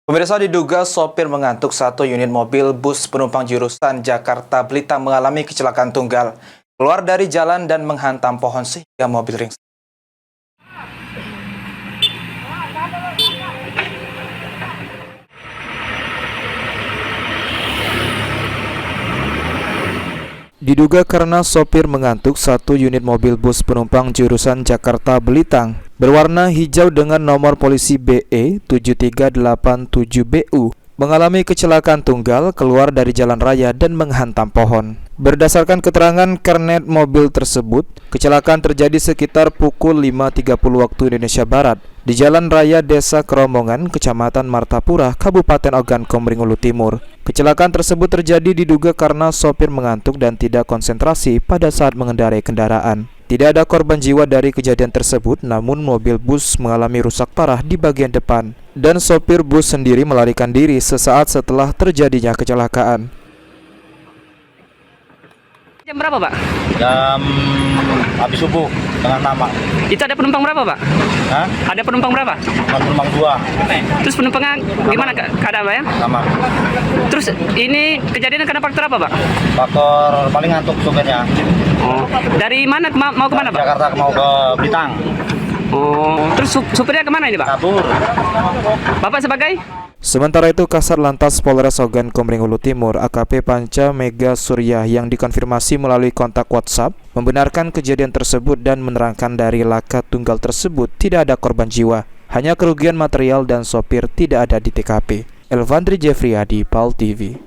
Pemirsa, diduga sopir mengantuk satu unit mobil bus penumpang jurusan Jakarta Blitar mengalami kecelakaan tunggal. Keluar dari jalan dan menghantam pohon sehingga mobil ringsek. Diduga karena sopir mengantuk, satu unit mobil bus penumpang jurusan Jakarta Blitar berwarna hijau dengan nomor polisi BE 7387BU mengalami kecelakaan tunggal keluar dari jalan raya dan menghantam pohon. Berdasarkan keterangan kernet mobil tersebut, kecelakaan terjadi sekitar pukul 5.30 waktu Indonesia Barat di Jalan Raya Desa Keromongan, Kecamatan Martapura, Kabupaten Ogan Komering Ulu Timur. Kecelakaan tersebut terjadi diduga karena sopir mengantuk dan tidak konsentrasi pada saat mengendarai kendaraan. Tidak ada korban jiwa dari kejadian tersebut, namun mobil bus mengalami rusak parah di bagian depan dan sopir bus sendiri melarikan diri sesaat setelah terjadinya kecelakaan. Jam berapa, Pak? Jam habis subuh dengan nama. Itu ada penumpang berapa, Pak? Hah? Ada penumpang berapa? Penumpang 2. Terus penumpangnya gimana keadaan, Pak ya? Sama. Terus ini kejadian karena faktor apa, Pak? Faktor paling ngantuk supirnya. Oh, dari mana mau kemana, Pak? Jakarta mau ke Blitar. Oh, terus supirnya kemana ini, Pak? Kabur. Bapak sebagai? Sementara itu, Kasat Lantas Polres Ogan Komering Ulu Timur AKP Panca Mega Surya yang dikonfirmasi melalui kontak WhatsApp membenarkan kejadian tersebut dan menerangkan dari laka tunggal tersebut tidak ada korban jiwa, hanya kerugian material dan sopir tidak ada di TKP. Elvandri Jeffriyadi, PAL TV.